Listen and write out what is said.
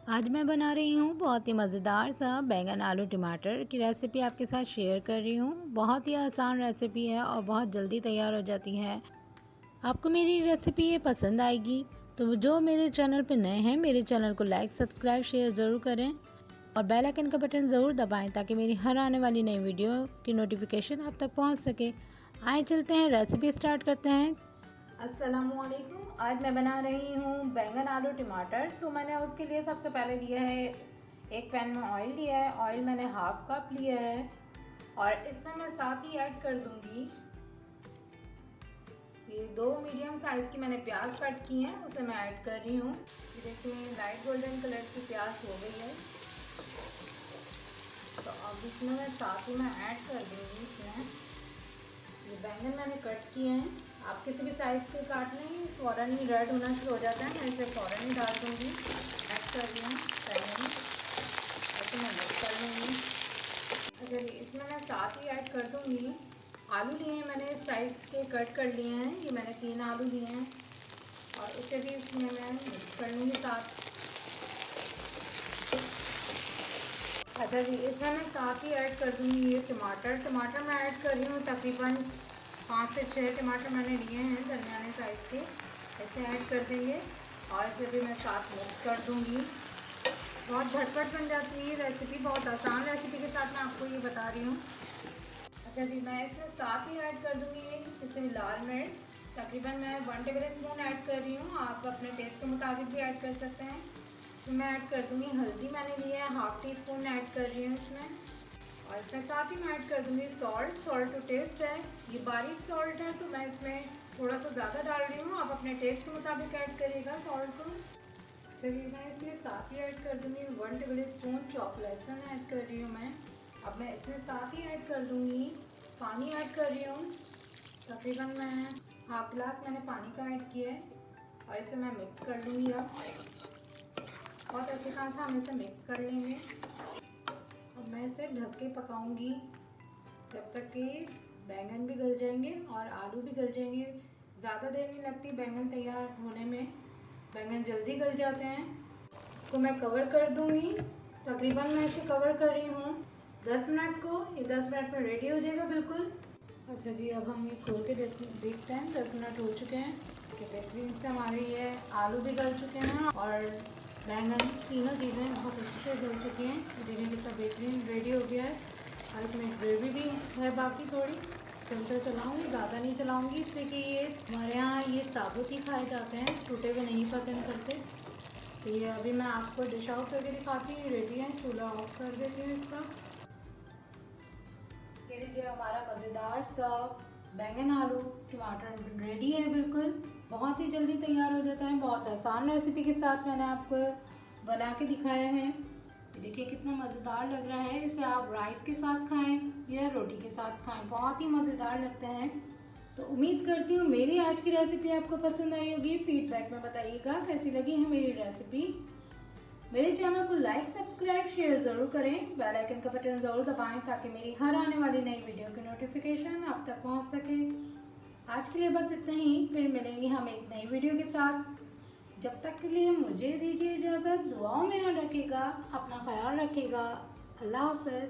आज मैं बना रही हूँ बहुत ही मज़ेदार सा बैंगन आलू टमाटर की रेसिपी आपके साथ शेयर कर रही हूँ। बहुत ही आसान रेसिपी है और बहुत जल्दी तैयार हो जाती है। आपको मेरी रेसिपी ये पसंद आएगी तो जो मेरे चैनल पर नए हैं मेरे चैनल को लाइक सब्सक्राइब शेयर ज़रूर करें और बेल आइकन का बटन ज़रूर दबाएं ताकि मेरी हर आने वाली नई वीडियो की नोटिफिकेशन आप तक पहुँच सके। आइए चलते हैं, रेसिपी स्टार्ट करते हैं। अस्सलामुअलैकुम। आज मैं बना रही हूँ बैंगन आलू टमाटर। तो मैंने उसके लिए सबसे पहले लिया है एक पैन में ऑयल लिया है। ऑयल मैंने हाफ कप लिया है और इसमें मैं साथ ही ऐड कर दूंगी ये 2 मीडियम साइज की मैंने प्याज कट की हैं, उसे मैं ऐड कर रही हूँ। देखिए लाइट गोल्डन कलर की प्याज हो गई है तो अब इसमें मैं साथ ही मैं ऐड कर दूंगी इसमें ये बैंगन मैंने कट किए हैं। आप किसी भी साइज़ के काट लेंगे, फ़ौरन ही रेड होना शुरू हो जाता है, मैं इसे फ़ौरन ही डाल दूँगी। ऐड कर दिया बैंगन, ऐसे मैं मिक्स कर लूँगी। अच्छा जी, इसमें मैं साथ ही ऐड कर दूँगी आलू लिए हैं मैंने, साइज के कट कर लिए हैं। ये मैंने 3 आलू लिए हैं और इसे भी इसमें मैं मिक्स कर लूँगी साथ। अच्छा जी, इसमें मैं साथ ही ऐड कर दूँगी ये टमाटर मैं ऐड कर रही हूँ तकरीबन 5 से 6 टमाटर मैंने लिए हैं दरमियाने साइज़ के, ऐसे ऐड कर देंगे और इसे भी मैं साथ मिक्स कर दूँगी। बहुत झटपट बन जाती है रेसिपी, बहुत आसान रेसिपी के साथ मैं आपको ये बता रही हूँ। अच्छा जी, मैं इसमें साथ ही ऐड कर दूँगी जैसे लाल मिर्च, तकरीबन मैं 1 टेबल स्पून ऐड कर रही हूँ। आप अपने टेस्ट के मुताबिक भी ऐड कर सकते हैं। तो मैं ऐड कर दूँगी हल्दी, मैंने लिया है हाफ़ टी स्पून ऐड कर रही हूँ इसमें। और इसमें साथ ही मैं ऐड कर दूँगी सॉल्ट टू टेस्ट है। ये बारीक सॉल्ट है तो मैं इसमें थोड़ा सा ज़्यादा डाल रही हूँ, आप अपने टेस्ट के मुताबिक ऐड करिएगा सॉल्ट को। चलिए मैं इसमें साथ ही ऐड कर दूँगी 1 टेबल स्पून चॉप लहसुन ऐड कर रही हूँ मैं। अब मैं इसमें साथ ही ऐड कर दूँगी पानी ऐड कर रही हूँ, तकरीबन मैं हाफ गिलास मैंने पानी का ऐड किया है और इसे मैं मिक्स कर लूँगी। अब बहुत अच्छी तरह से हम इसे मिक्स कर लेंगे। अब मैं इसे ढक के पकाऊंगी जब तक कि बैंगन भी गल जाएंगे और आलू भी गल जाएंगे। ज़्यादा देर नहीं लगती बैंगन तैयार होने में, बैंगन जल्दी गल जाते हैं। इसको मैं कवर कर दूंगी, तकरीबन मैं इसे कवर कर रही हूँ 10 मिनट को। ये 10 मिनट में रेडी हो जाएगा बिल्कुल। अच्छा जी, अब हम ये खोल के देखते हैं 10 मिनट हो चुके हैं कि बेहतरीन से हमारे ये आलू भी गल चुके हैं और बैंगन, तीनों चीज़ें बहुत अच्छे से धुल चुकी हैं। देखिए कितना बेहतरीन रेडी हो गया है। और इसमें ग्रेवी भी है बाकी थोड़ी, चलते चलाऊँगी, ज़्यादा नहीं चलाऊँगी इससे कि ये हमारे यहाँ ये साबुत ही खाए जाते हैं, टूटे हुए नहीं पसंद करते। तो ये अभी मैं आपको डिश आउट करके दिखाती हूँ। रेडी है, चूल्हा ऑफ कर देती हूँ इसका। ये लीजिए हमारा मज़ेदार सा बैंगन आलू टमाटर रेडी है बिल्कुल। बहुत ही जल्दी तैयार हो जाता है, बहुत आसान रेसिपी के साथ मैंने आपको बना के दिखाया है। देखिए कितना मज़ेदार लग रहा है। इसे आप राइस के साथ खाएं या रोटी के साथ खाएं, बहुत ही मज़ेदार लगता है। तो उम्मीद करती हूँ मेरी आज की रेसिपी आपको पसंद आई होगी। फीडबैक में बताइएगा कैसी लगी है मेरी रेसिपी। मेरे चैनल को लाइक सब्सक्राइब शेयर ज़रूर करें, बेल आइकन का बटन ज़रूर दबाएं ताकि मेरी हर आने वाली नई वीडियो की नोटिफिकेशन आप तक पहुंच सके। आज के लिए बस इतना ही, फिर मिलेंगे हम एक नई वीडियो के साथ। जब तक के लिए मुझे दीजिए इजाज़त। दुआओं में याद रखिएगा, अपना ख्याल रखिएगा। अल्लाह हाफ़िज़।